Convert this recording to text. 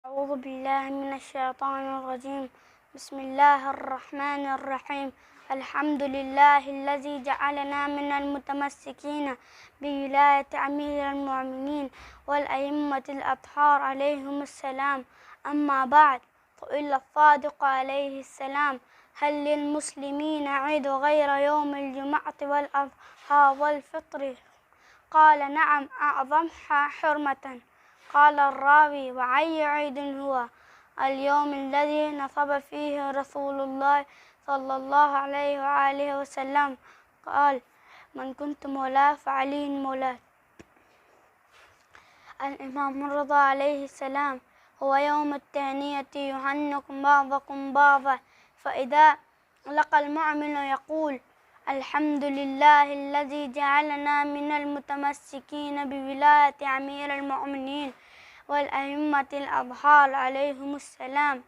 أعوذ بالله من الشيطان الرجيم. بسم الله الرحمن الرحيم. الحمد لله الذي جعلنا من المتمسكين بولاية أمير المؤمنين والأئمة الأطهار عليهم السلام. أما بعد، سئل الصادق عليه السلام: هل للمسلمين عيد غير يوم الجمعة والأضحى والفطر؟ قال: نعم، أعظمها حرمة. قال الراوي: وأي عيد هو؟ اليوم الذي نصب فيه رسول الله صلى الله عليه وآله وسلم. قال: من كنت مولاه فعلي مولاه. الإمام الرضا عليه السلام: هو يوم التهنئة يهنئكم بعضكم بعضا، فإذا لقى المؤمن يقول: الحمد لله الذي جعلنا من المتمسكين بولاية أمير المؤمنين والأئمة الأطهار عليهم السلام.